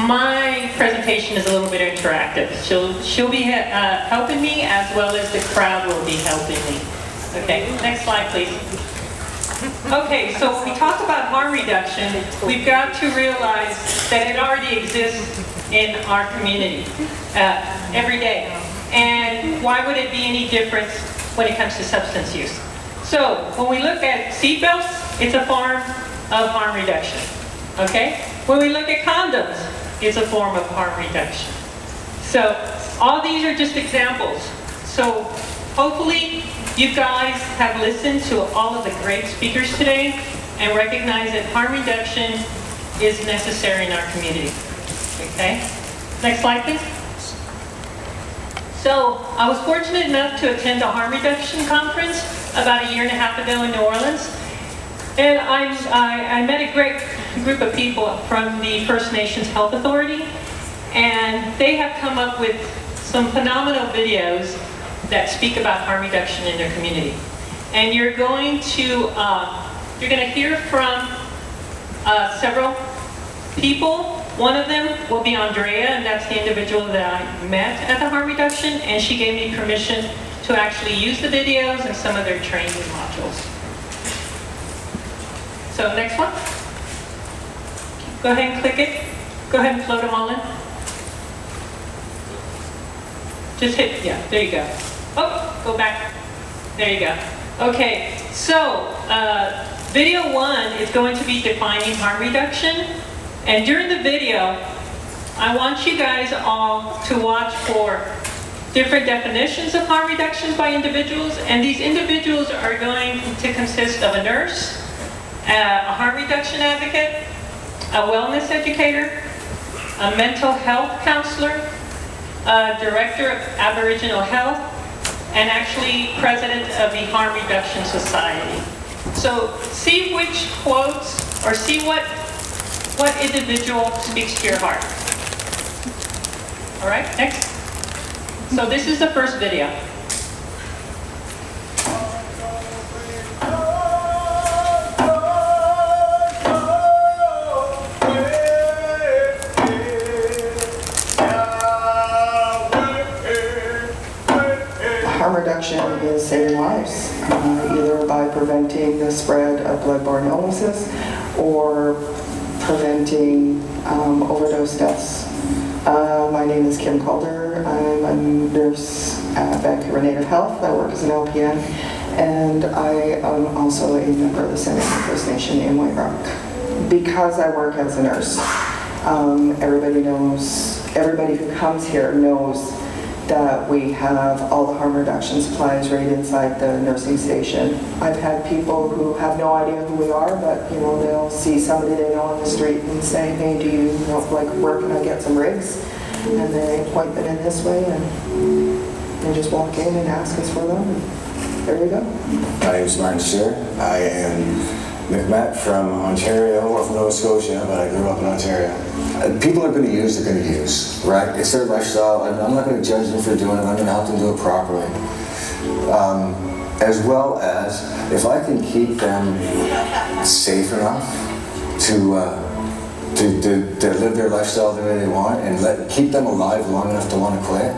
my presentation is a little bit interactive. She'll be helping me, as well as the crowd will be helping me. Okay, next slide, please. Okay, so when we talk about harm reduction, we've got to realize that it already exists in our community every day. And why would it be any different when it comes to substance use? So when we look at seatbelts, it's a form of harm reduction. Okay? When we look at condoms, it's a form of harm reduction. So all these are just examples. So hopefully you guys have listened to all of the great speakers today and recognize that harm reduction is necessary in our community. Okay? Next slide, please. So I was fortunate enough to attend a harm reduction conference about a year and a half ago in New Orleans. And I met a great group of people from the First Nations Health Authority, and they have come up with some phenomenal videos that speak about harm reduction in their community. And you're going to hear from several people. One of them will be Andrea, and that's the individual that I met at the harm reduction, and she gave me permission to actually use the videos and some of their training modules. So next one. Go ahead and click it. Go ahead and float them all in. Just hit, yeah, there you go. Oh, go back. There you go. Okay, so video 1 is going to be defining harm reduction. And during the video, I want you guys all to watch for different definitions of harm reductions by individuals. And these individuals are going to consist of a nurse, a harm reduction advocate, a wellness educator, a mental health counselor, a director of Aboriginal Health, and actually president of the Harm Reduction Society. So see which quotes, or see what individual speaks to your heart. All right, next. So this is the first video. Harm reduction is saving lives, either by preventing the spread of bloodborne illnesses or preventing overdose deaths. My name is Kim Calder. I'm a nurse at Vancouver Native Health. I work as an LPN, and I am also a member of the Senate First Nation in White Rock. Because I work as a nurse, everybody who comes here knows that we have all the harm reduction supplies right inside the nursing station. I've had people who have no idea who we are, but they'll see somebody they know on the street and say, hey, do you know, like, where can I get some rigs? And they point them in this way, and they just walk in and ask us for them, and there you go. My name is Martin Shear. I am McMatt from Ontario, or from Nova Scotia, but I grew up in Ontario. People are going to use, they're going to use, right? It's their lifestyle, and I'm not going to judge them for doing it. I'm going to help them do it properly. As well as, if I can keep them safe enough to live their lifestyle the way they want, and keep them alive long enough to want to quit,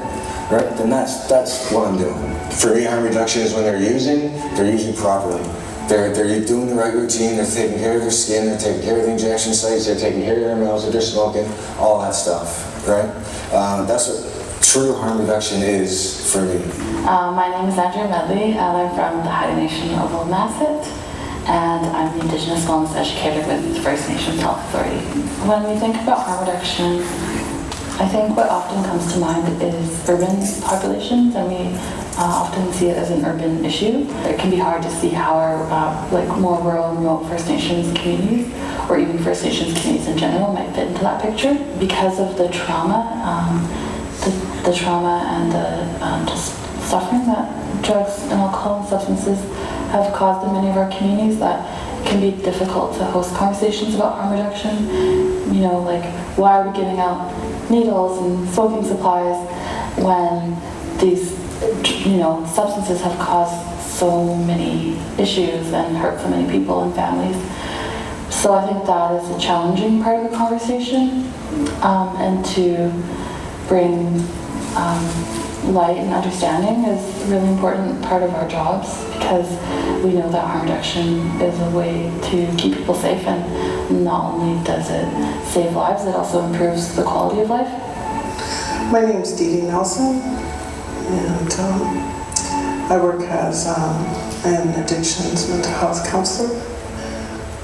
right? Then that's what I'm doing. For me, harm reduction is when they're using properly. They're doing the right routine, they're taking care of their skin, they're taking care of the injection sites, they're taking care of their mouths, they're smoking, all that stuff, right? That's what true harm reduction is for me. My name is Andrea Medley, and I'm from the Haida Nation of Wilmasset, and I'm the Indigenous Wellness Educator with the First Nations Health Authority. When we think about harm reduction, I think what often comes to mind is urban populations, and we often see it as an urban issue. It can be hard to see how our more rural and remote First Nations communities, or even First Nations communities in general, might fit into that picture because of the trauma, the trauma and the just suffering that drugs and alcohol and substances have caused in many of our communities. That can be difficult to host conversations about harm reduction. Like, why are we giving out needles and smoking supplies when these substances have caused so many issues and hurt so many people and families. So So I think that is a challenging part of the conversation, and to bring light and understanding is a really important part of our jobs, because we know that harm reduction is a way to keep people safe, and not only does it save lives, it also improves the quality of life. My name is Dee Dee Nelson, and I work as an addictions mental health counselor.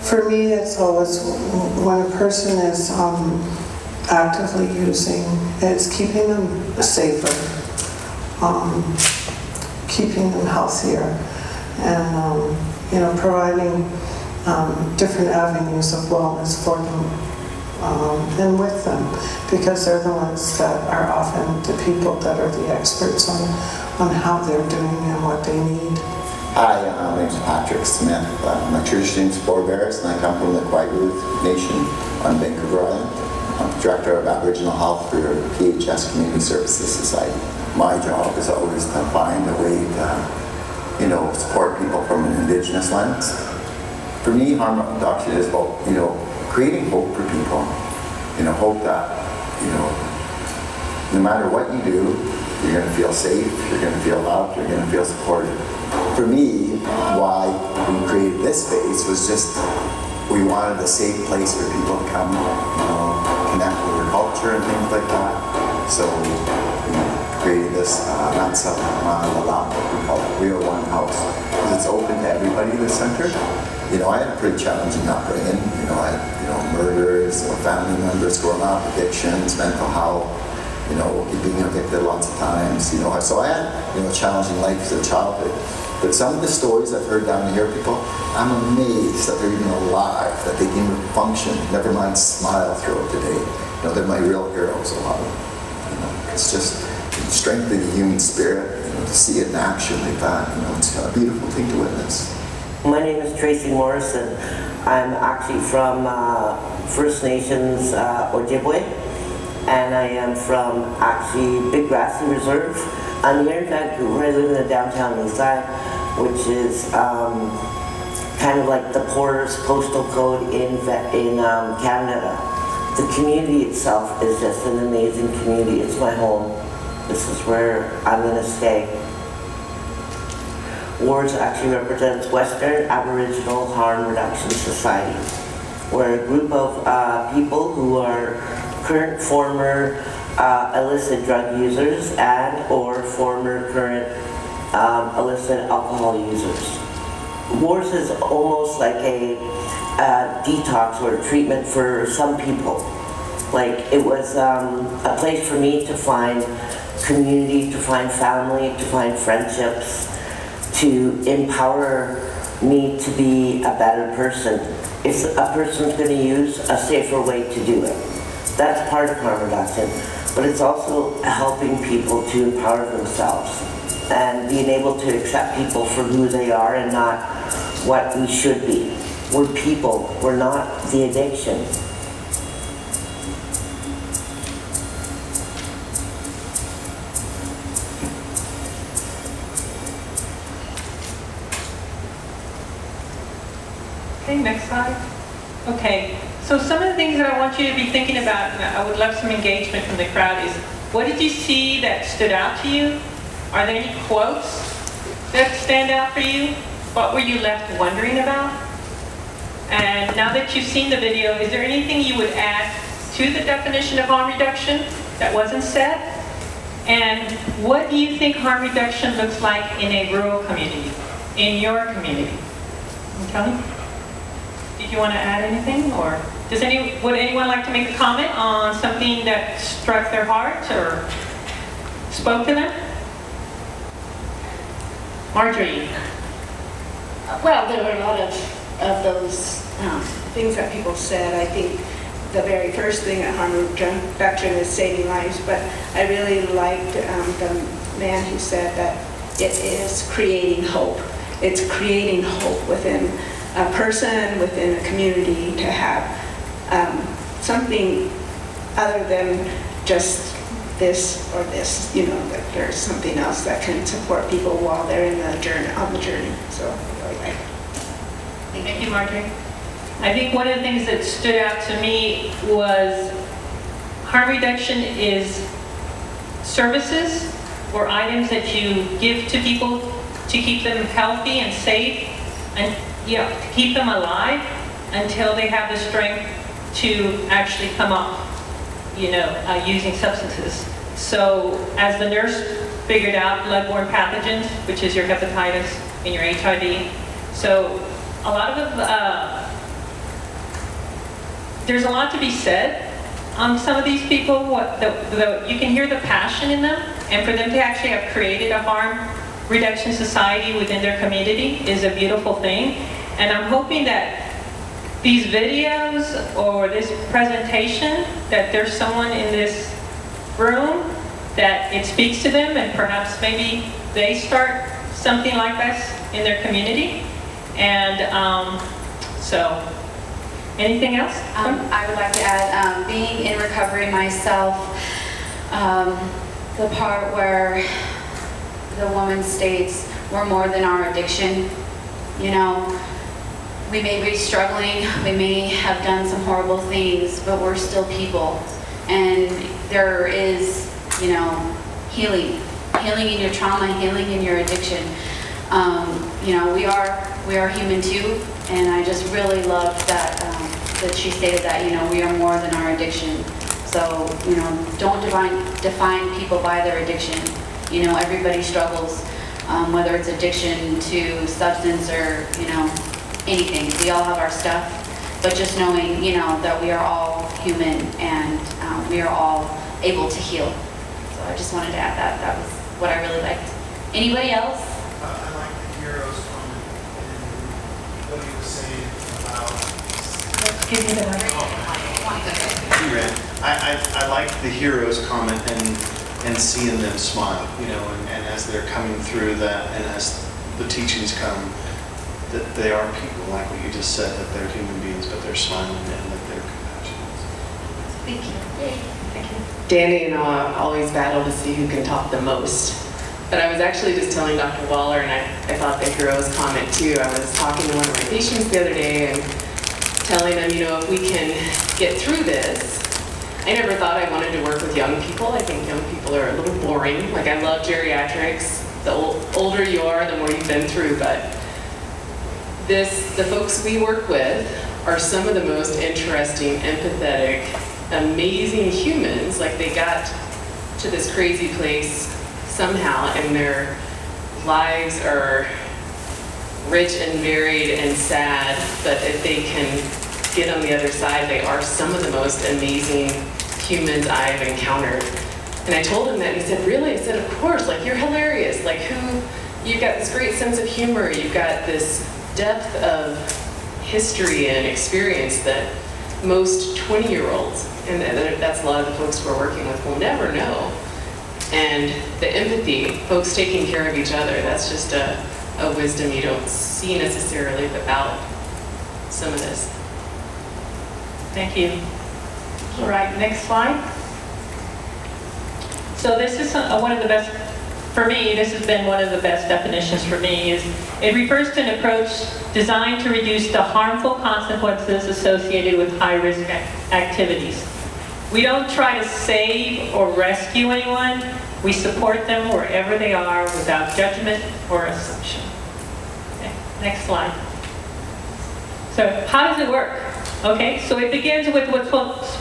For me, it's always when a person is actively using, it's keeping them safer, keeping them healthier, and providing different avenues of wellness for them and with them, because they're the ones that are often the people that are the experts on how they're doing and what they need. Hi, my name is Patrick Smith. My tradition is forebears, and I come from the Kwai'gwith Nation on Vancouver Island. I'm Director of Aboriginal Health for PHS Community Services Society. My job is always to find a way to, support people from an Indigenous lens. For me, harm reduction is about, creating hope for people. Hope that, no matter what you do, you're going to feel safe, you're going to feel loved, you're going to feel supported. For me, why we created this space was just, we wanted a safe place for people to come, connect with their culture and things like that. So we created this, not something on the lot, what we call it Real One House, because it's open to everybody in the center. I had a pretty challenging upbringing. I had, murders or family members growing up, addictions, mental health, being evicted lots of times, So I had, a challenging life as a childhood. But some of the stories I've heard down here, people, I'm amazed that they're even alive, that they can even function, never mind smile throughout the day. They're my real heroes, a lot of them. It's just strengthening the human spirit, to see it in action like that, it's a beautiful thing to witness. My name is Tracy Morrison. I'm actually from First Nations Ojibwe, and I am from actually Big Grassy Reserve. I'm here in Vancouver. I live in the downtown east side, which is kind of like the Porter's postal code in Canada. The community itself is just an amazing community. It's my home. This is where I'm going to stay. WARS actually represents Western Aboriginal Harm Reduction Society. We're a group of people who are current, former illicit drug users and or former current illicit alcohol users. WARS is almost like a detox or treatment for some people. Like, it was a place for me to find community, to find family, to find friendships, to empower me to be a better person. If a person's going to use, a safer way to do it. That's part of harm reduction, but it's also helping people to empower themselves and being able to accept people for who they are and not what we should be. We're people, we're not the addiction. Okay, next slide. Okay, so some of the things that I want you to be thinking about, and I would love some engagement from the crowd, is what did you see that stood out to you? Are there any quotes that stand out for you? What were you left wondering about? And now that you've seen the video, is there anything you would add to the definition of harm reduction that wasn't said? And what do you think harm reduction looks like in a rural community, in your community? Kelly? Did you want to add anything, or would anyone like to make a comment on something that struck their heart or spoke to them? Marjorie. Well, there were a lot of those things that people said. I think the very first thing at harm reduction is saving lives, but I really liked the man who said that it is creating hope. It's creating hope within a person, within a community, to have something other than just this or this, that there's something else that can support people while they're on the journey. So I really like it. Thank you, Marjorie. I think one of the things that stood out to me was harm reduction is services or items that you give to people to keep them healthy and safe, and to keep them alive until they have the strength to actually come off, using substances. So as the nurse figured out, bloodborne pathogens, which is your hepatitis and your HIV. So a lot of there's a lot to be said on some of these people. You can hear the passion in them, and for them to actually have created a harm reduction society within their community is a beautiful thing. And I'm hoping that these videos or this presentation, that there's someone in this room that it speaks to them, and perhaps maybe they start something like this in their community. And so, anything else? I would like to add, being in recovery myself, the part where the woman states, we're more than our addiction. We may be struggling, we may have done some horrible things, but we're still people. And there is, healing in your trauma, healing in your addiction. We are human too, and I just really loved that that she stated that we are more than our addiction. So don't define people by their addiction. Everybody struggles, whether it's addiction to substance or anything. We all have our stuff, but just knowing that we are all human and we are all able to heal. So I just wanted to add that. That was what I really liked. Anybody else? I like the hero's comment and what he was saying about. Let's give you the mic. I like the hero's comment and seeing them smile, and as they're coming through that, and as the teachings come, that they are people, like what you just said, that they're human beings, but they're smiling and that they're compassionate. Thank you. Thank you. Danny and I always battle to see who can talk the most. But I was actually just telling Dr. Waller, and I thought the hero's comment too. I was talking to one of my patients the other day and telling them, if we can get through this. I never thought I wanted to work with young people. I think young people are a little boring. Like, I love geriatrics. The older you are, the more you've been through. But the folks we work with are some of the most interesting, empathetic, amazing humans. Like, they got to this crazy place somehow, and their lives are rich and varied and sad, but if they can get on the other side, they are some of the most amazing humans I've encountered. And I told him that, and he said, really? I said, of course, like, you're hilarious. Like, you've got this great sense of humor, you've got this depth of history and experience that most 20-year-olds, and that's a lot of the folks we're working with, will never know. And the empathy, folks taking care of each other, that's just a wisdom you don't see necessarily without some of this. Thank you. All right, next slide. So this is one of the best, for me, this has been one of the best definitions for me, is it refers to an approach designed to reduce the harmful consequences associated with high-risk activities. We don't try to save or rescue anyone. We support them wherever they are without judgment or assumption. Okay, next slide. So how does it work? Okay, so it begins with what's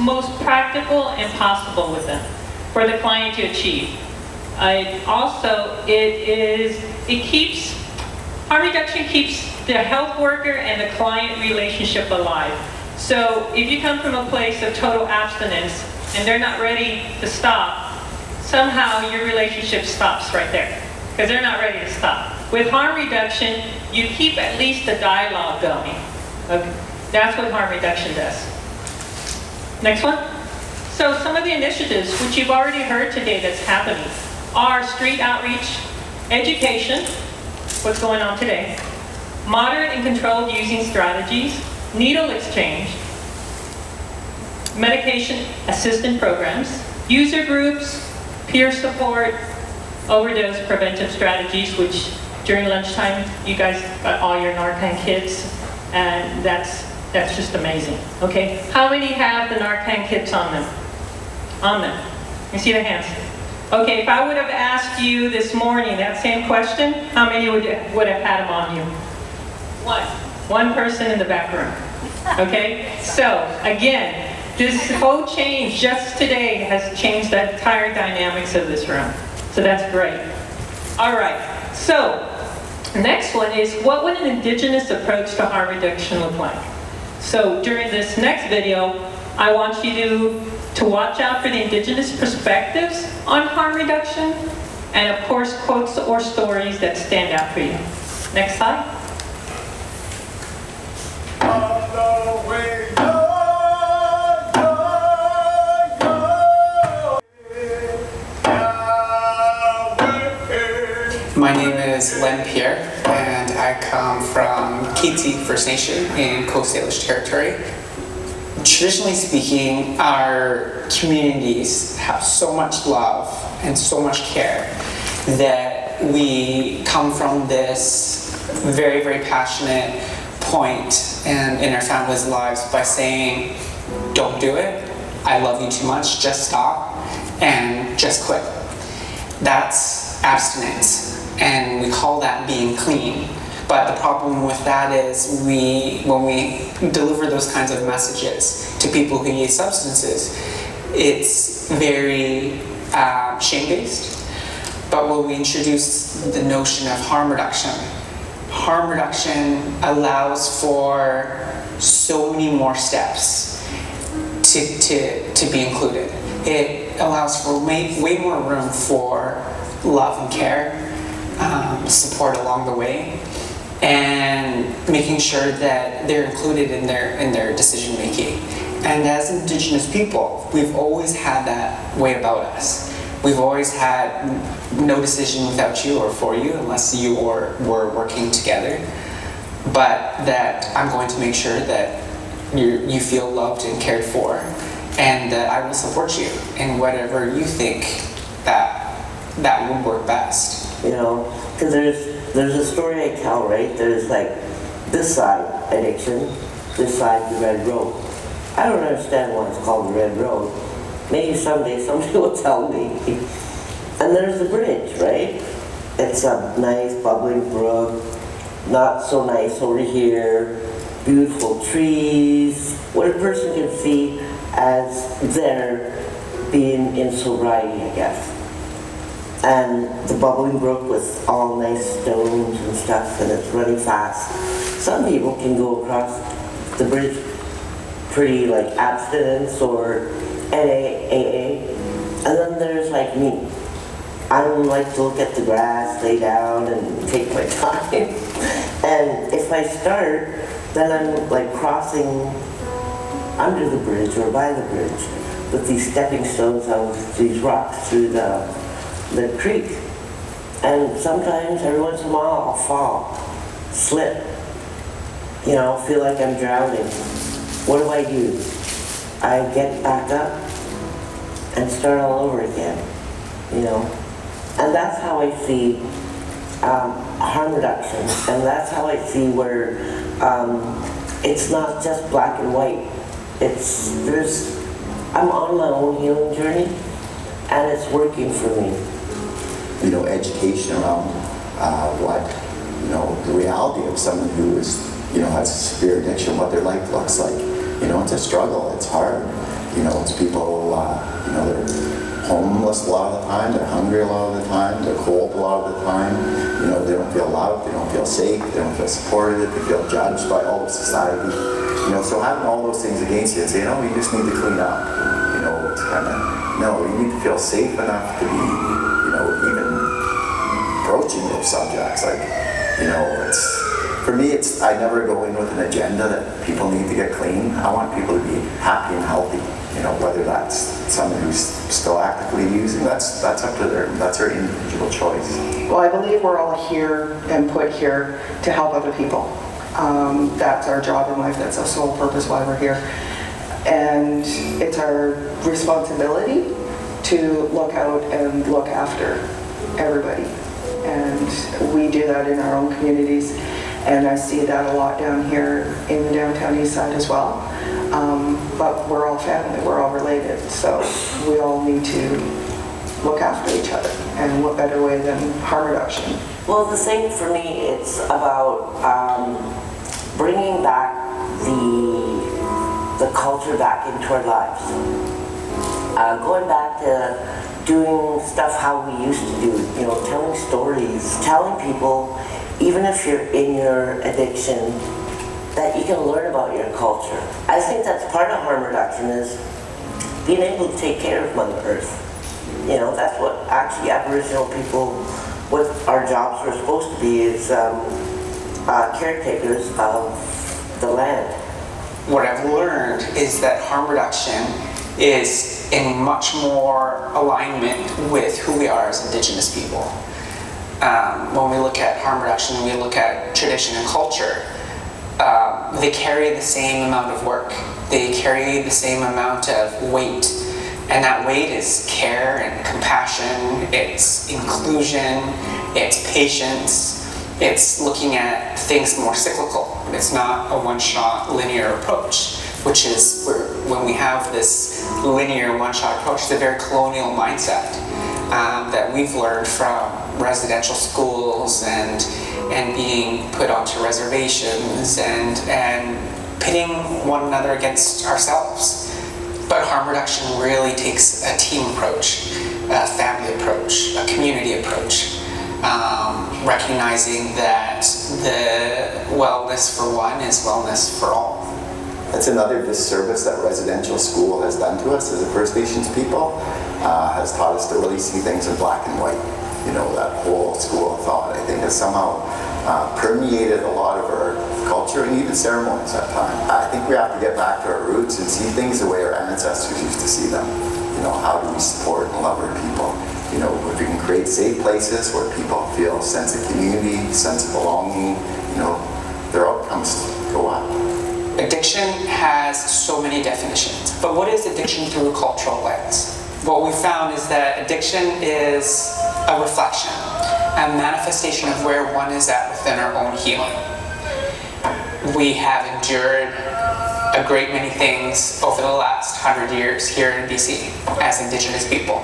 most practical and possible with them for the client to achieve. Harm reduction keeps the health worker and the client relationship alive. So if you come from a place of total abstinence and they're not ready to stop, somehow your relationship stops right there because they're not ready to stop. With harm reduction, you keep at least the dialogue going. Okay. That's what harm reduction does. Next one. So some of the initiatives, which you've already heard today that's happening, are street outreach, education, what's going on today, moderate and controlled using strategies, needle exchange, medication assistance programs, user groups, peer support, overdose preventive strategies, which during lunchtime, you guys got all your Narcan kits, and that's That's just amazing. Okay, how many have the Narcan kits on them? On them. You see the hands? Okay, if I would have asked you this morning that same question, how many would have had them on you? One person in the back room. Okay, so again, this whole change just today has changed the entire dynamics of this room. So that's great. All right, so next one is, what would an indigenous approach to harm reduction look like? So during this next video, I want you to watch out for the indigenous perspectives on harm reduction, and of course, quotes or stories that stand out for you. Next slide. My name is Len Pierre, and I come from Keetsi First Nation in Coast Salish Territory. Traditionally speaking, our communities have so much love and so much care that we come from this very, very passionate point in our families' lives by saying, don't do it, I love you too much, just stop, and just quit. That's abstinence. And we call that being clean. But the problem with that is when we deliver those kinds of messages to people who use substances, it's very shame-based. But when we introduce the notion of harm reduction allows for so many more steps to be included. It allows for way more room for love and care, support along the way, and making sure that they're included in their decision making. And as Indigenous people, we've always had that way about us. We've always had no decision without you or for you unless you or we're working together. But that I'm going to make sure that you feel loved and cared for, and that I will support you in whatever you think that would work best. You know, because there's a story I tell, right? There's like this side, addiction, this side, the red road. I don't understand why it's called the red road. Maybe someday somebody will tell me. And there's the bridge, right? It's a nice bubbling brook, not so nice over here, beautiful trees, what a person can see as their being in sobriety, I guess. And the bubbling brook with all nice stones and stuff, and it's running fast. Some people can go across the bridge pretty like abstinence or AA, and then there's like me. I don't like to look at the grass, lay down, and take my time. And if I start, then I'm like crossing under the bridge or by the bridge with these stepping stones of these rocks through the creek. And sometimes, every once in a while, I'll fall, slip, you know, feel like I'm drowning. What do? I get back up and start all over again, you know. And that's how I see harm reduction, and that's how I see where it's not just black and white. I'm on my own healing journey, and it's working for me. You know, education around what, you know, the reality of someone who is, you know, has severe addiction, what their life looks like. You know, it's a struggle, it's hard. You know, it's people, you know, they're homeless a lot of the time, they're hungry a lot of the time, they're cold a lot of the time. You know, they don't feel loved, they don't feel safe, they don't feel supported, they feel judged by all of society. You know, so having all those things against you and saying, oh, you just need to clean up. You know, it's kind of, no, you need to feel safe enough to be, you know, even approaching those subjects. Like, you know, for me, I never go in with an agenda that people need to get clean. I want people to be happy and healthy. You know, whether that's someone who's still actively using, that's up to that's their individual choice. Well, I believe we're all here and put here to help other people. That's our job in life. That's our sole purpose why we're here. And it's our responsibility to look out and look after everybody. And we do that in our own communities. And I see that a lot down here in the downtown east side as well. But we're all family, we're all related, so we all need to look after each other. And what better way than harm reduction? Well, the thing for me, it's about bringing back the culture back into our lives. Going back to doing stuff how we used to do, you know, telling stories, telling people, even if you're in your addiction, that you can learn about your culture. I think that's part of harm reduction, is being able to take care of Mother Earth. You know, that's what actually Aboriginal people, what our jobs were supposed to be, is caretakers of the land. What I've learned is that harm reduction is in much more alignment with who we are as Indigenous people. When we look at harm reduction, we look at tradition and culture. They carry the same amount of work. They carry the same amount of weight. And that weight is care and compassion, it's inclusion, it's patience, it's looking at things more cyclical. It's not a one-shot linear approach, which is when we have this linear one-shot approach, it's a very colonial mindset that we've learned from residential schools and being put onto reservations and pitting one another against ourselves. But harm reduction really takes a team approach, a family approach, a community approach, recognizing that the wellness for one is wellness for all. That's another disservice that residential school has done to us as a First Nations people, has taught us to really see things in black and white. You know, that whole school of thought, I think, has somehow permeated a lot of our culture and even ceremonies at times. I think we have to get back to our roots and see things the way our ancestors used to see them. You know, how do we support and love our people? You know, if we can create safe places where people feel a sense of community, sense of belonging, you know, their outcomes go up. Addiction has so many definitions, but what is addiction through a cultural lens? What we found is that addiction is a reflection, a manifestation of where one is at within our own healing. We have endured a great many things over the last 100 years here in BC as Indigenous people.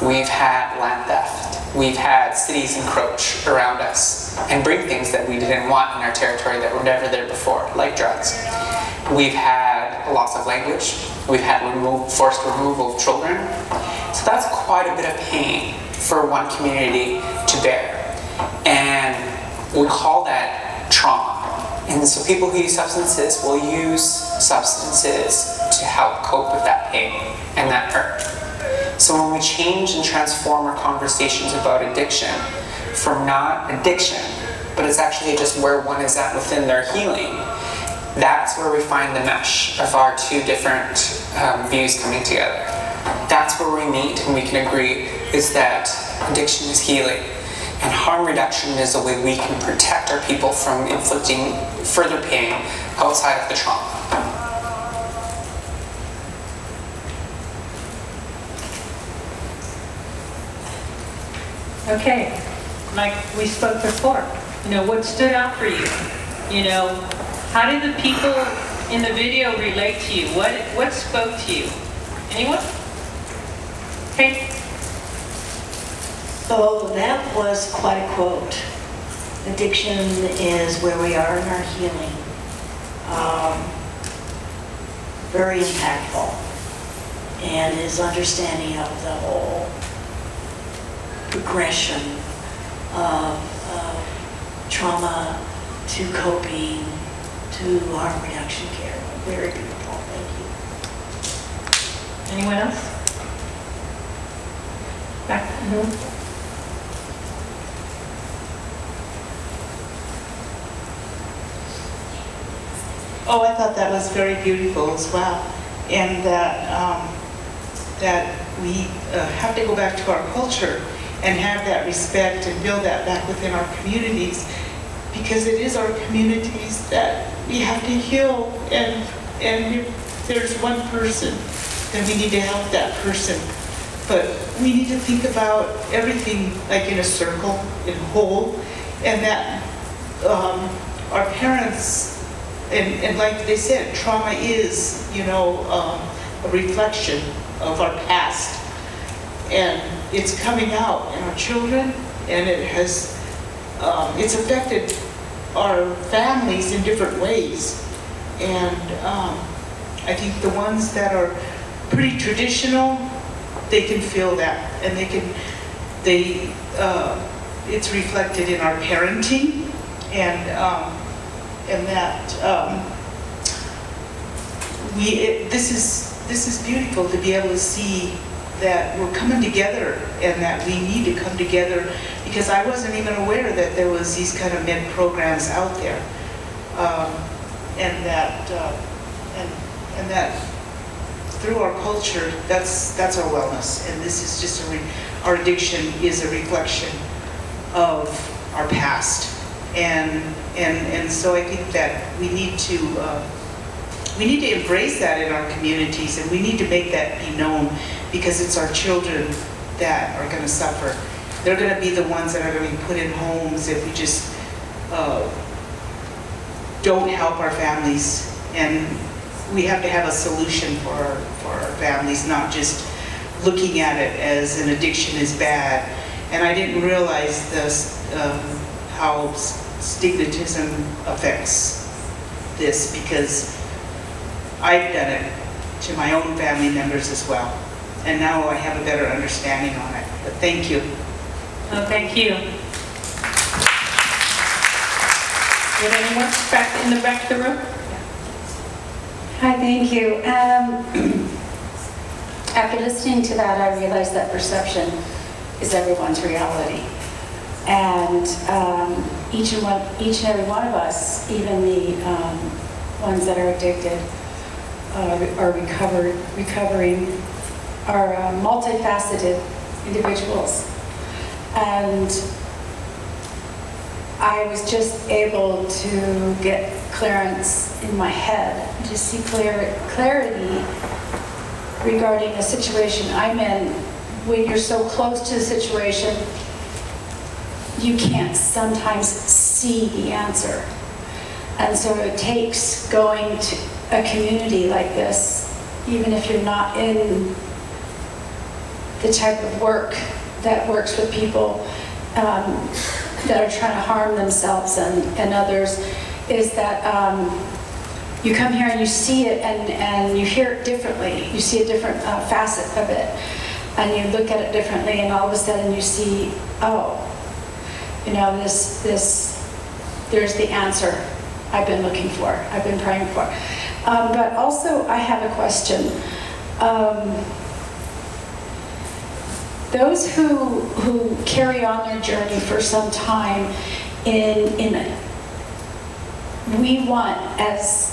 We've had land theft. We've had cities encroach around us and bring things that we didn't want in our territory that were never there before, like drugs. We've had a loss of language. We've had forced removal of children. So that's quite a bit of pain for one community to bear. And we call that trauma. And so people who use substances will use substances to help cope with that pain and that hurt. So when we change and transform our conversations about addiction from not addiction, but it's actually just where one is at within their healing, that's where we find the mesh of our two different views coming together. That's where we meet and we can agree is that addiction is healing. And harm reduction is a way we can protect our people from inflicting further pain outside of the trauma. Okay, like we spoke before, you know, what stood out for you? You know, how did the people in the video relate to you? What spoke to you? Anyone? Okay. So that was quite a quote. Addiction is where we are in our healing. Very impactful. And his understanding of the whole progression of trauma to coping to harm reduction care. Very beautiful. Thank you. Anyone else? Back. Mm-hmm. Oh, I thought that was very beautiful as well. And that, that we have to go back to our culture and have that respect and build that back within our communities, because it is our communities that we have to heal. And if there's one person, then we need to help that person. But we need to think about everything like in a circle, in whole, and that our parents, and like they said, trauma is, a reflection of our past. And it's coming out in our children, and it's affected our families in different ways. And I think the ones that are pretty traditional, they can feel that, and it's reflected in our parenting, and that this is beautiful to be able to see that we're coming together, and that we need to come together, because I wasn't even aware that there was these kind of med programs out there, and that through our culture, that's our wellness, and this is just our addiction is a reflection of our past, and so I think that we need to embrace that in our communities, and we need to make that be known, because it's our children that are going to suffer. They're going to be the ones that are going to be put in homes if we just don't help our families. And we have to have a solution for our families, not just looking at it as an addiction is bad. And I didn't realize this, how stigmatism affects this, because I've done it to my own family members as well. And now I have a better understanding on it. But thank you. Oh, thank you. Would anyone back in the back of the room? Hi, thank you. After listening to that, I realized that perception is everyone's reality. And each and every one of us, even the ones that are addicted, are recovering, are multifaceted individuals. And I was just able to get clearance in my head, to see clarity regarding a situation I'm in. When you're so close to the situation, you can't sometimes see the answer. And so it takes going to a community like this, even if you're not in the type of work that works with people that are trying to harm themselves and others, is that you come here and you see it and you hear it differently. You see a different facet of it, and you look at it differently, and all of a sudden you see, oh, there's the answer I've been looking for, I've been praying for. But also I have a question. Those who carry on their journey for some time we want, as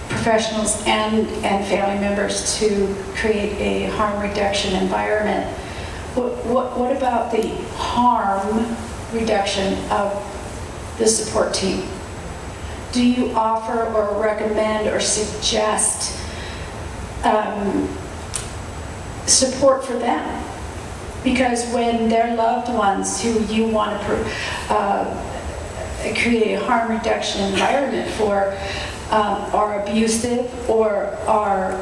professionals and family members, to create a harm reduction environment. What about the harm reduction of the support team? Do you offer or recommend or suggest support for them? Because when their loved ones who you want to create a harm reduction environment for are abusive or are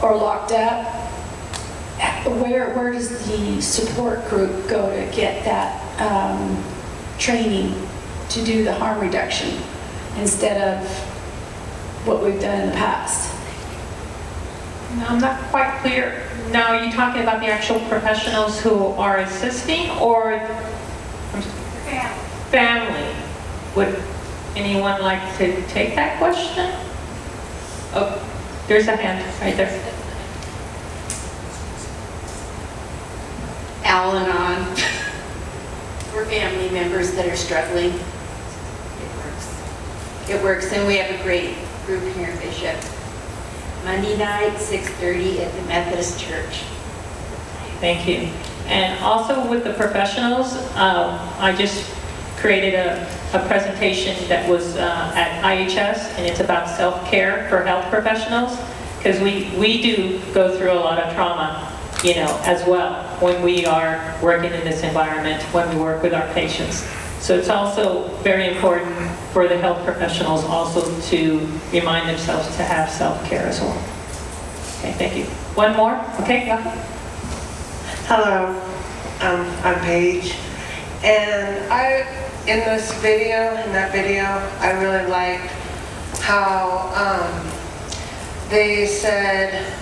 locked up, where does the support group go to get that training to do the harm reduction instead of what we've done in the past? No, I'm not quite clear. Now, are you talking about the actual professionals who are assisting, or family? Would anyone like to take that question? Oh, there's a hand right there. Al-Anon. We're family members that are struggling. It works, and we have a great group here in Bishop. Monday night, 6:30 at the Methodist Church. Thank you. And also with the professionals, I just created a presentation that was at IHS, and it's about self-care for health professionals, because we do go through a lot of trauma, as well, when we are working in this environment, when we work with our patients. So it's also very important for the health professionals also to remind themselves to have self-care as well. Okay, thank you. One more? Okay, go ahead. Hello, I'm Paige, and in that video, I really liked how they said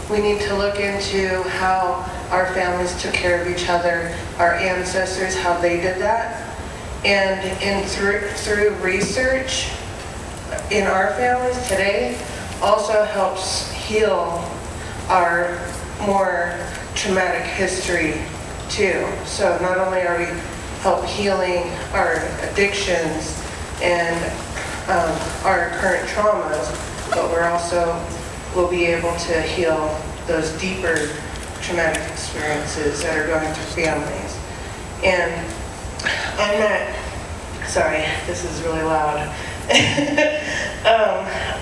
we need to look into how our families took care of each other, our ancestors, how they did that, and through research in our families today also helps heal our more traumatic history too. So not only are we help healing our addictions and our current traumas, but we're also will be able to heal those deeper traumatic experiences that are going through families. And I'm not, sorry, this is really loud.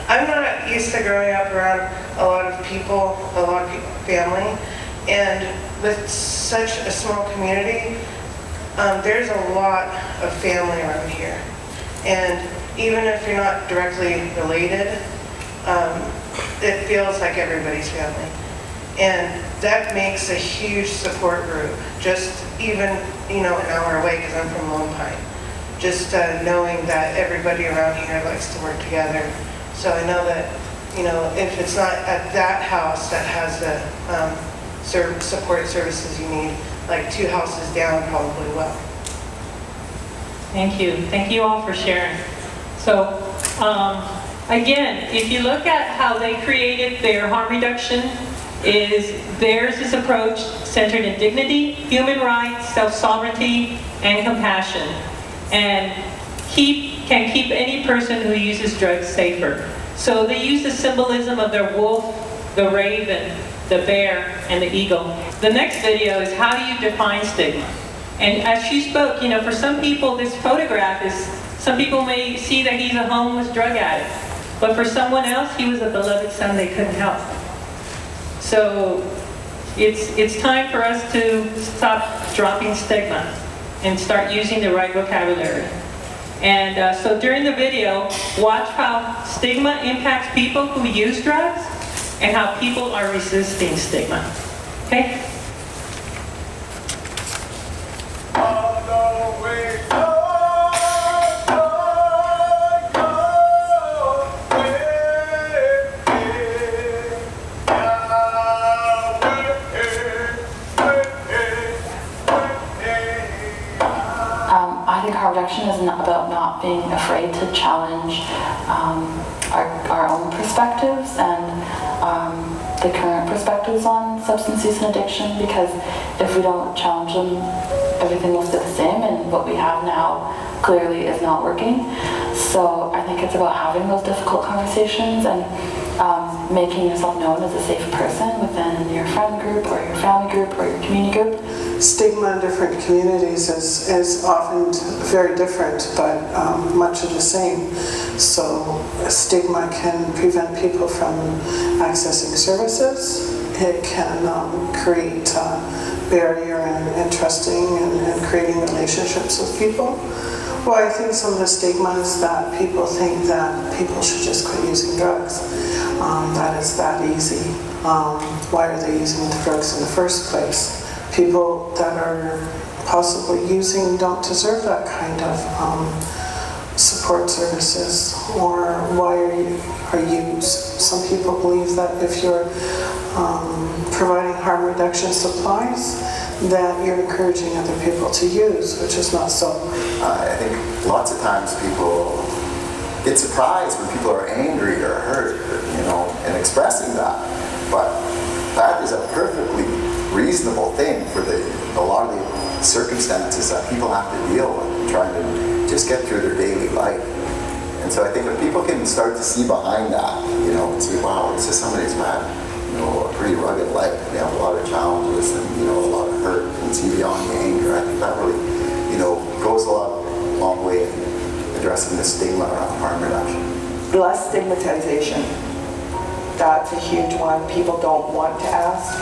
I'm not used to growing up around a lot of people, family, and with such a small community, there's a lot of family around here. And even if you're not directly related, it feels like everybody's family. And that makes a huge support group, just even, an hour away, because I'm from Lone Pine. Just knowing that everybody around here likes to work together. So I know that, if it's not at that house that has the support services you need, like 2 houses down probably will. Thank you. Thank you all for sharing. So, again, if you look at how they created their harm reduction, theirs is approach centered in dignity, human rights, self-sovereignty, and compassion, and can keep any person who uses drugs safer. So they use the symbolism of their wolf, the raven, the bear, and the eagle. The next video is how do you define stigma? And as she spoke, for some people this photograph some people may see that he's a homeless drug addict, but for someone else he was a beloved son they couldn't help. So it's time for us to stop dropping stigma and start using the right vocabulary. And so during the video, watch how stigma impacts people who use drugs and how people are resisting stigma. Okay? I think harm reduction is about not being afraid to challenge our own perspectives and the current perspectives on substance use and addiction, because if we don't challenge them, everything will stay the same, and what we have now clearly is not working. So I think it's about having those difficult conversations and making yourself known as a safe person within your friend group or your family group or your community group. Stigma in different communities is often very different, but much of the same. So stigma can prevent people from accessing services. It can create barrier in trusting and creating relationships with people. Well, I think some of the stigma is that people think that people should just quit using drugs. That is that easy. Why are they using the drugs in the first place? People that are possibly using don't deserve that kind of support services. Or why are you? Some people believe that if you're providing harm reduction supplies, that you're encouraging other people to use, which is not so. I think lots of times people get surprised when people are angry or hurt, and expressing that. But that is a perfectly reasonable thing for a lot of the circumstances that people have to deal with, trying to just get through their daily life. And so I think if people can start to see behind that, and see, wow, this is somebody who's had, a pretty rugged life, they have a lot of challenges and, a lot of hurt, and see beyond the anger, I think that really, goes a long way in addressing the stigma around harm reduction. Less stigmatization. That's a huge one. People don't want to ask,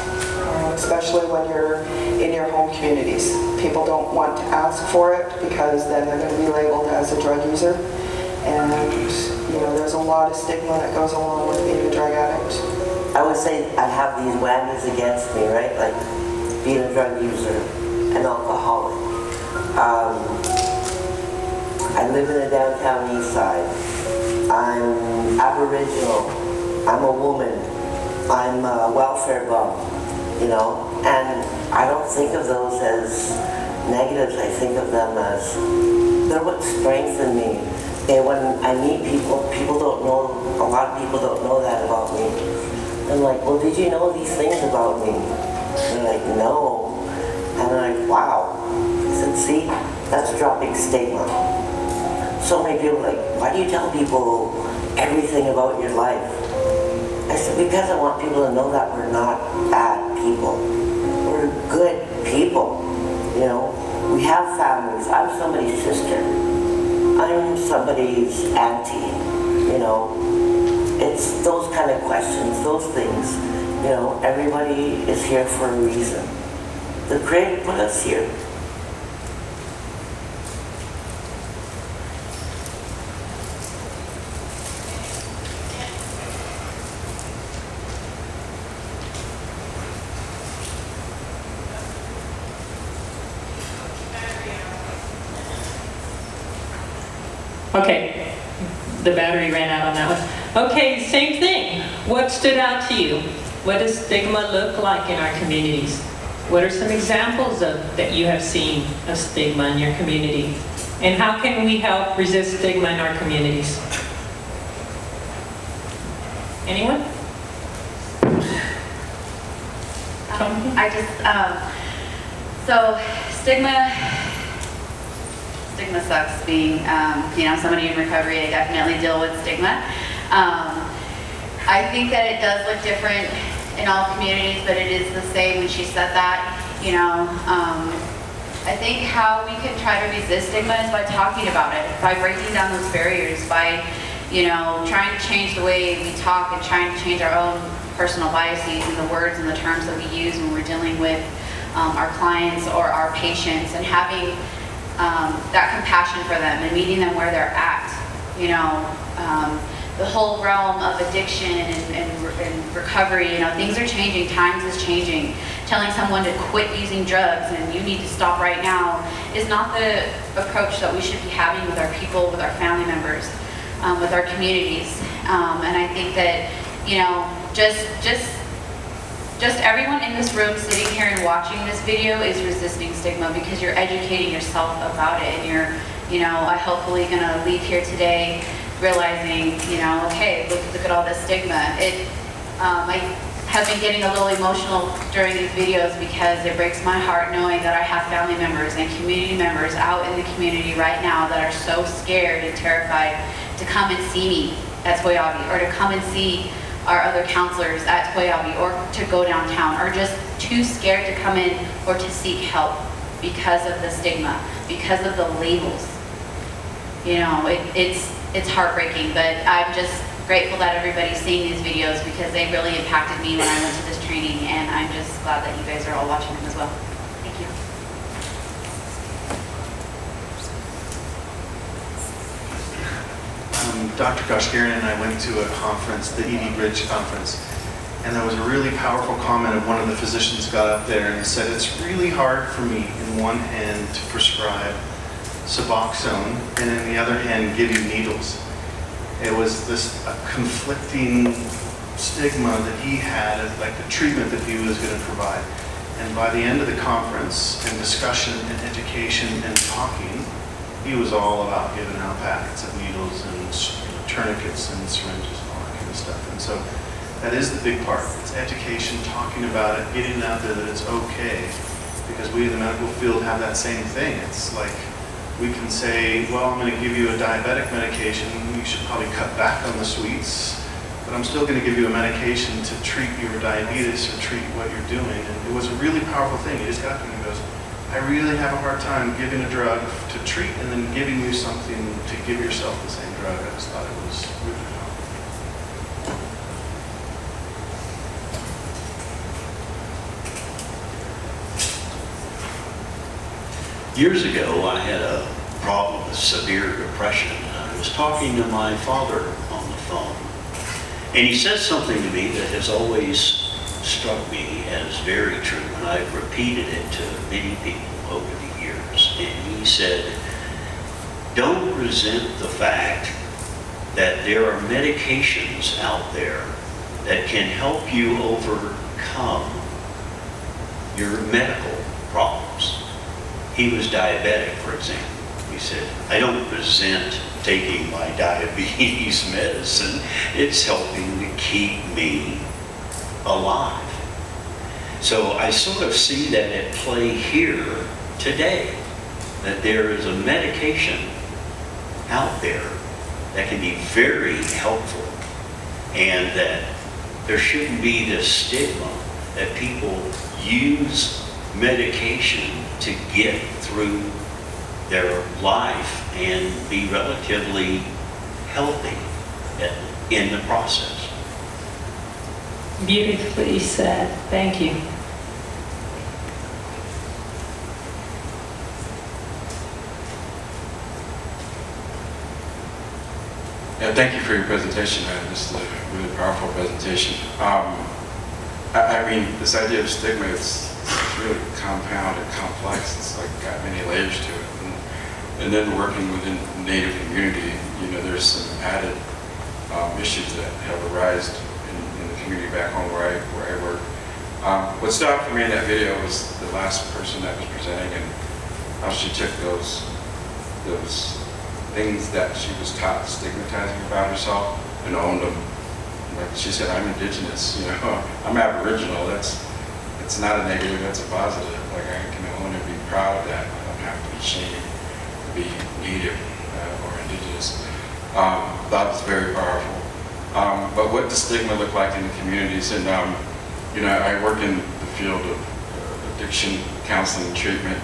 especially when you're in their home communities. People don't want to ask for it because then they're going to be labeled as a drug user. And, you know, there's a lot of stigma that goes along with being a drug addict. I would say I have these whammies against me, right? Like being a drug user, an alcoholic. I live in the downtown east side. I'm Aboriginal. I'm a woman. I'm a welfare bum, you know? And I don't think of those as negatives. I think of them as, they're what strengthen me. And when I meet people, people don't know, a lot of people don't know that about me. I'm like, well, did you know these things about me? And they're like, no. And I'm like, wow. I said, see, that's dropping stigma. So many people are like, why do you tell people everything about your life? I said, because I want people to know that we're not bad people. We're good people, you know? We have families. I'm somebody's sister. I'm somebody's auntie, you know? It's those kind of questions, those things. You know, everybody is here for a reason. The Creator put us here. Okay, the battery ran out on that one. Okay, same thing. What stood out to you? What does stigma look like in our communities? What are some examples that you have seen of stigma in your community? And how can we help resist stigma in our communities? Anyone? So stigma sucks. Being, you know, somebody in recovery, I definitely deal with stigma. I think that it does look different in all communities, but it is the same when she said that, you know. I think how we can try to resist stigma is by talking about it, by breaking down those barriers, by, you know, trying to change the way we talk and trying to change our own personal biases and the words and the terms that we use when we're dealing with our clients or our patients, and having that compassion for them and meeting them where they're at. You know, the whole realm of addiction and recovery, you know, things are changing, times is changing. Telling someone to quit using drugs and you need to stop right now is not the approach that we should be having with our people, with our family members, with our communities. And I think that, you know, just everyone in this room sitting here and watching this video is resisting stigma because you're educating yourself about it, and you're, you know, I hopefully gonna leave here today realizing, you know, okay, look at all this stigma. I have been getting a little emotional during these videos because it breaks my heart knowing that I have family members and community members out in the community right now that are so scared and terrified to come and see me at Toyabe, or to come and see our other counselors at Toyabe, or to go downtown, or just too scared to come in or to seek help because of the stigma, because of the labels. You know, it's heartbreaking, but I'm just grateful that everybody's seeing these videos because they really impacted me when I went to this training, and I'm just glad that you guys are all watching them as well. Thank you. Dr. Goshgarian and I went to a conference, the Edie Bridge conference, and there was a really powerful comment of one of the physicians got up there and said, it's really hard for me in one hand to prescribe Suboxone and in the other hand give you needles. It was this conflicting stigma that he had of like the treatment that he was going to provide. And by the end of the conference and discussion and education and talking, he was all about giving out packets of needles and tourniquets and syringes and all that kind of stuff. And so that is the big part. It's education, talking about it, getting it out there that it's okay. Because we in the medical field have that same thing. It's like we can say, well, I'm going to give you a diabetic medication. You should probably cut back on the sweets. But I'm still going to give you a medication to treat your diabetes or treat what you're doing. And it was a really powerful thing. He just got to me and goes, I really have a hard time giving a drug to treat and then giving you something to give yourself the same drug. I just thought it was really powerful. Years ago, I had a problem with severe depression. I was talking to my father on the phone, and he said something to me that has always struck me as very true, and I've repeated it to many people over the years. And he said, don't resent the fact that there are medications out there that can help you overcome your medical problems. He was diabetic, for example. He said, I don't resent taking my diabetes medicine. It's helping to keep me alive. So I sort of see that at play here today, that there is a medication out there that can be very helpful, and that there shouldn't be this stigma that people use medication to get through their life and be relatively healthy in the process. Beautifully said. Thank you. Yeah, thank you for your presentation, man. This is a really powerful presentation. I mean, this idea of stigma, it's really compound and complex. It's like got many layers to it. And then working within the Native community, you know, there's some added issues that have arisen in the community back home where I work. What stood out for me in that video was the last person that was presenting, and how she took those things that she was taught stigmatizing about herself and owned them. Like she said, I'm indigenous, you know, I'm Aboriginal. It's not a negative, that's a positive. Like I can own and be proud of that. I don't have to be ashamed to be Native or indigenous. That was very powerful. But what does stigma look like in the communities? And you know, I work in the field of addiction counseling and treatment,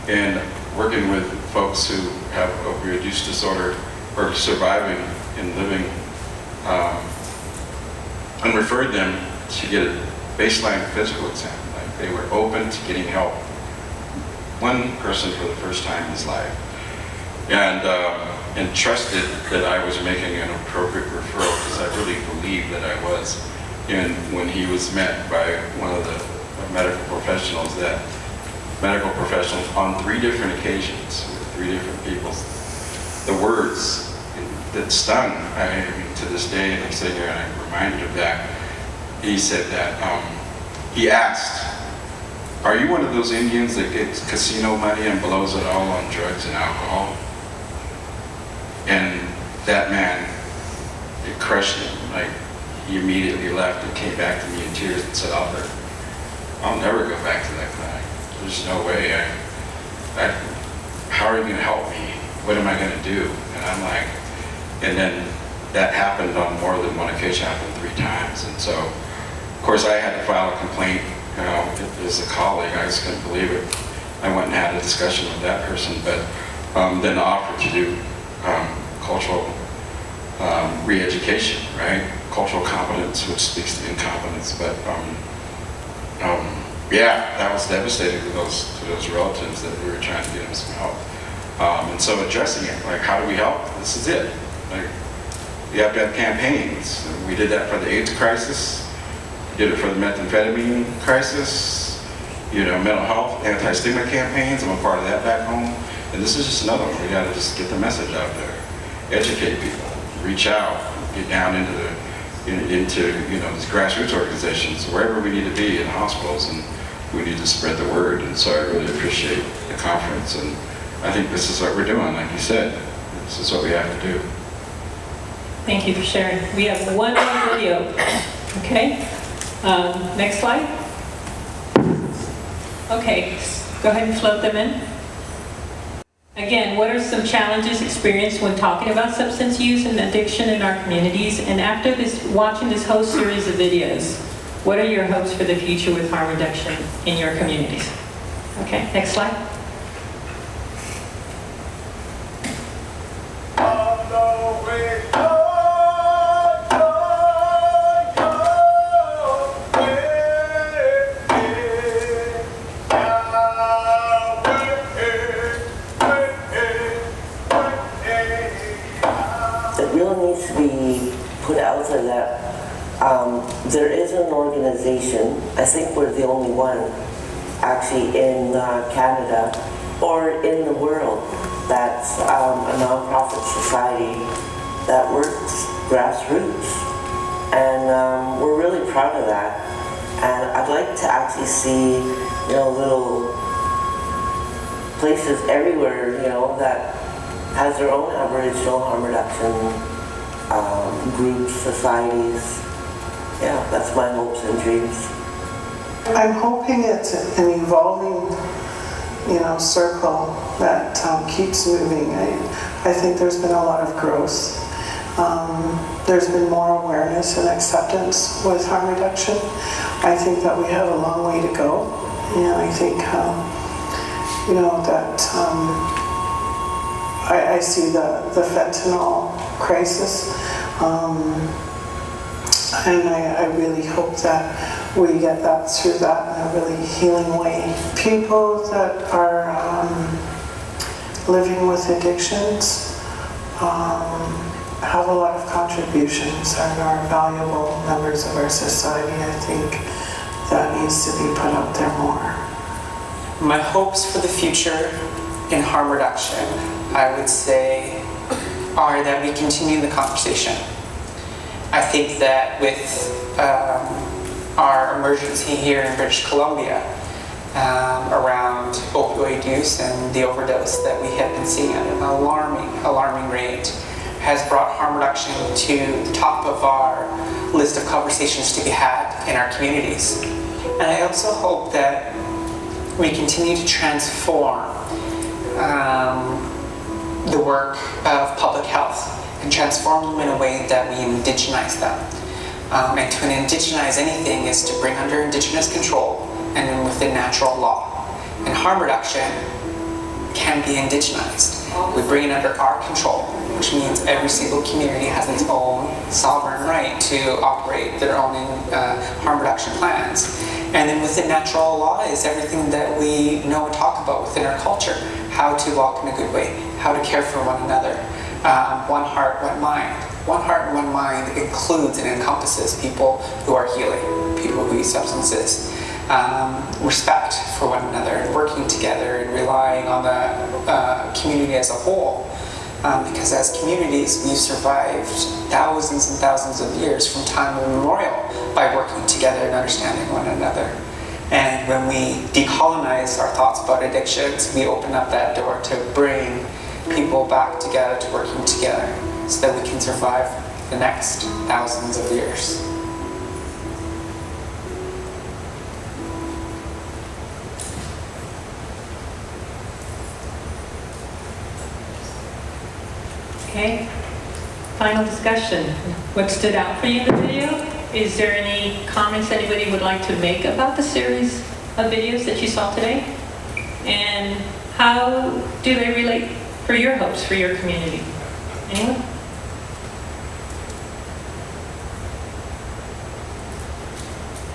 and working with folks who have opioid use disorder or surviving and living, and referred them to get a baseline physical exam. Like they were open to getting help. One person for the first time in his life, and trusted that I was making an appropriate referral, because I really believed that I was. And when he was met by one of the medical professionals on 3 different occasions with 3 different people, the words that stung, I mean, to this day, and I'm sitting here and I'm reminded of that. He said that, he asked, are you one of those Indians that gets casino money and blows it all on drugs and alcohol? And that man, it crushed him. Like, he immediately left and came back to me in tears and said, I'll never go back to that clinic. There's no way. How are you going to help me? What am I going to do? And I'm like, and then that happened on more than one occasion, happened 3 times. And so, of course, I had to file a complaint, you know, as a colleague. I just couldn't believe it. I went and had a discussion with that person, but then the offer to do cultural re-education, right? Cultural competence, which speaks to incompetence, but yeah, that was devastating to those relatives that we were trying to get them some help. And so addressing it, like, how do we help? This is it. Like, you have to have campaigns. We did that for the AIDS crisis. We did it for the methamphetamine crisis. You know, mental health, anti-stigma campaigns. I'm a part of that back home. And this is just another one. We got to just get the message out there, educate people, reach out, get down into you know, these grassroots organizations, wherever we need to be in hospitals, and we need to spread the word. And so I really appreciate the conference, and I think this is what we're doing, like you said. This is what we have to do. Thank you for sharing. We have one more video. Okay. Next slide. Okay. Go ahead and float them in. Again, what are some challenges experienced when talking about substance use and addiction in our communities? And after watching this whole series of videos, what are your hopes for the future with harm reduction in your communities? Okay, next slide. out there that there is an organization, I think we're the only one actually in Canada or in the world that's a nonprofit society that works grassroots. And we're really proud of that. And I'd like to actually see, little places everywhere, that has their own Aboriginal harm reduction groups, societies. Yeah, that's my hopes and dreams. I'm hoping it's an evolving, circle that keeps moving. I think there's been a lot of growth. There's been more awareness and acceptance with harm reduction. I think that we have a long way to go. And I think, that I see the fentanyl crisis. And I really hope that we get that through that in a really healing way. People that are living with addictions have a lot of contributions and are valuable members of our society. I think that needs to be put out there more. My hopes for the future in harm reduction, I would say, are that we continue the conversation. I think that with our emergency here in British Columbia around opioid use and the overdose that we have been seeing at an alarming rate has brought harm reduction to the top of our list of conversations to be had in our communities. And I also hope that we continue to transform the work of public health and transform them in a way that we indigenize them. And to indigenize anything is to bring under Indigenous control and within natural law. And harm reduction can be indigenized. We bring it under our control, which means every single community has its own sovereign right to operate their own harm reduction plans. And then within natural law is everything that we know and talk about within our culture. How to walk in a good way, how to care for one another. One heart, one mind. One heart and one mind includes and encompasses people who are healing, people who use substances, respect for one another, and working together and relying on the community as a whole. Because as communities, we've survived thousands and thousands of years from time immemorial by working together and understanding one another. And when we decolonize our thoughts about addictions, we open up that door to bring people back together, to working together, so that we can survive the next thousands of years. Okay, final discussion. What stood out for you in the video? Is there any comments anybody would like to make about the series of videos that you saw today? And how do they relate for your hopes for your community? Anyone?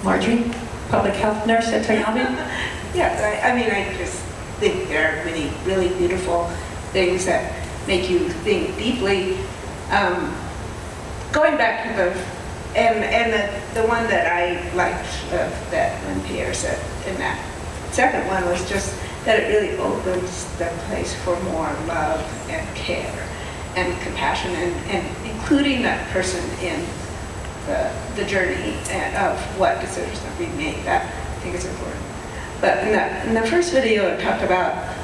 Marjorie, public health nurse at Toyabe? Yeah, I just think they're really, really beautiful things that make you think deeply. Going back to the one that I liked that when Pierre said in that second one was just that it really opens the place for more love and care and compassion and including that person in the journey of what decisions are being made. That I think is important. But in the first video it talked about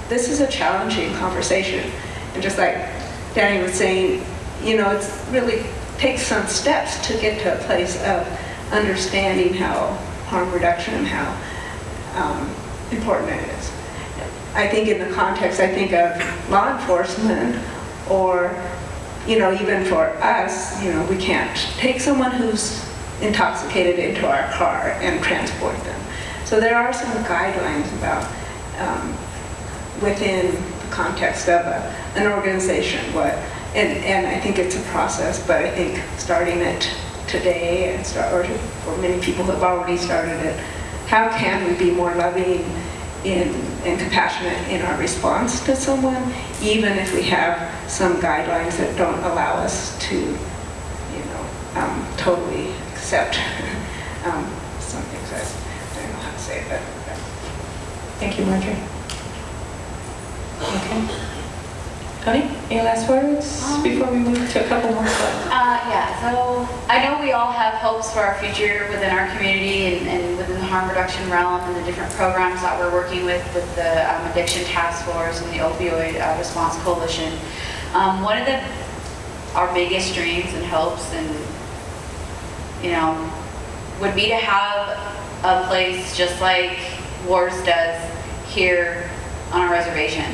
this is a challenging conversation, and just like Danny was saying, it's really takes some steps to get to a place of understanding how harm reduction and how important it is. I think in the context, I think of law enforcement or, even for us, we can't take someone who's intoxicated into our car and transport them. So there are some guidelines about within the context of an organization, and I think it's a process, but I think starting it today or for many people who have already started it, how can we be more loving and compassionate in our response to someone, even if we have some guidelines that don't allow us to, totally accept some things I don't know how to say, but. Thank you, Marjorie. Okay. Connie, any last words before we move to a couple more slides? Yeah, so I know we all have hopes for our future within our community and within the harm reduction realm and the different programs that we're working with the Addiction Task Force and the Opioid Response Coalition. One of our biggest dreams and hopes and, would be to have a place just like Wars does here on our reservation.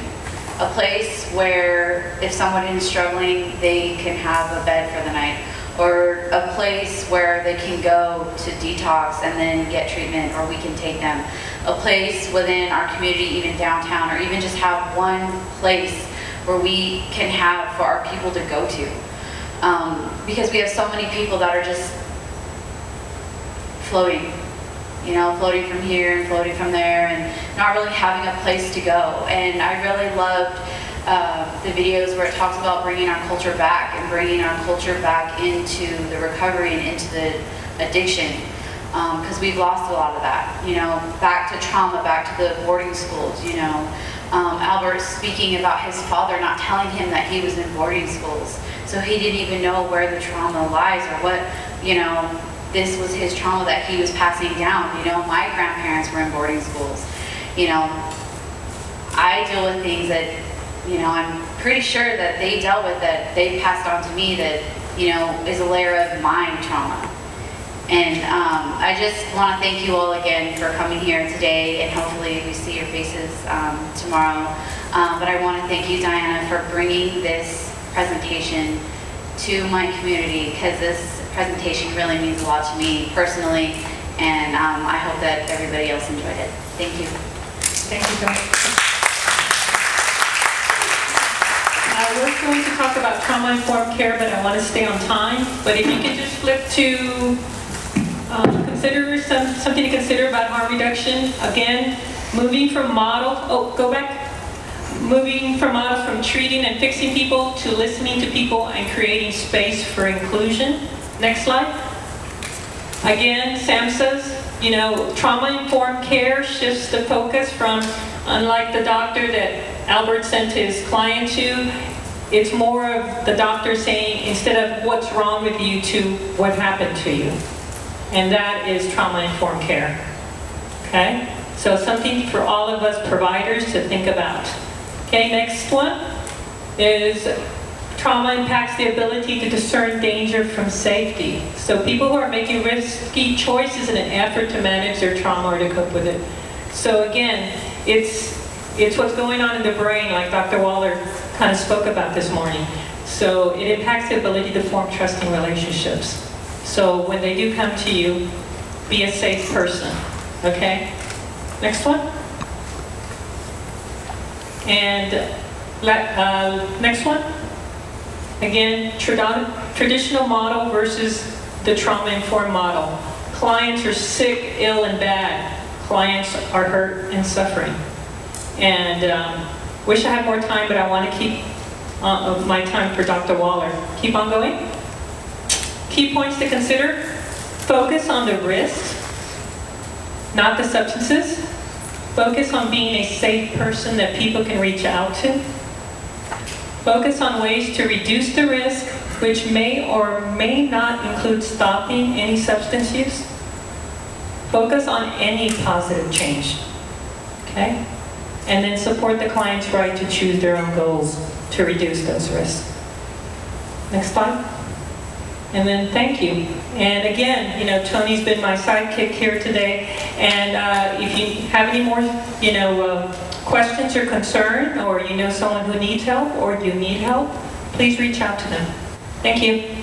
A place where if someone is struggling, they can have a bed for the night, or a place where they can go to detox and then get treatment, or we can take them. A place within our community, even downtown, or even just have one place where we can have for our people to go to. Because we have so many people that are just floating. Floating from here and floating from there and not really having a place to go. And I really loved the videos where it talks about bringing our culture back and bringing our culture back into the recovery and into the addiction. Because we've lost a lot of that, back to trauma, back to the boarding schools, Albert speaking about his father not telling him that he was in boarding schools. So he didn't even know where the trauma lies or what, this was his trauma that he was passing down. My grandparents were in boarding schools. I deal with things that, I'm pretty sure that they dealt with, that they passed on to me, that, is a layer of my trauma. And I just want to thank you all again for coming here today, and hopefully we see your faces tomorrow. But I want to thank you, Diana, for bringing this presentation to my community, because this presentation really means a lot to me personally, and I hope that everybody else enjoyed it. Thank you. Thank you, John. We're going to talk about trauma-informed care, but I want to stay on time. But if you could just flip to consider something to consider about harm reduction. Again, moving from models, go back. Moving from models from treating and fixing people to listening to people and creating space for inclusion. Next slide. Again, Sam says, trauma-informed care shifts the focus from, unlike the doctor that Albert sent his client to, it's more of the doctor saying, instead of what's wrong with you, to what happened to you. And that is trauma-informed care. Okay? So something for all of us providers to think about. Okay, next one is trauma impacts the ability to discern danger from safety. So people who are making risky choices in an effort to manage their trauma or to cope with it. So again, it's what's going on in the brain, like Dr. Waller kind of spoke about this morning. So it impacts the ability to form trusting relationships. So when they do come to you, be a safe person, okay? Next one. And next one. Again, traditional model versus the trauma-informed model. Clients are sick, ill, and bad. Clients are hurt and suffering. And wish I had more time, but I want to keep my time for Dr. Waller. Keep on going. Key points to consider. Focus on the risk, not the substances. Focus on being a safe person that people can reach out to. Focus on ways to reduce the risk, which may or may not include stopping any substance use. Focus on any positive change, okay? And then support the client's right to choose their own goals to reduce those risks. Next slide. And then thank you. And again, Tony's been my sidekick here today. And if you have any more, questions or concern, or someone who needs help, or you need help, please reach out to them. Thank you.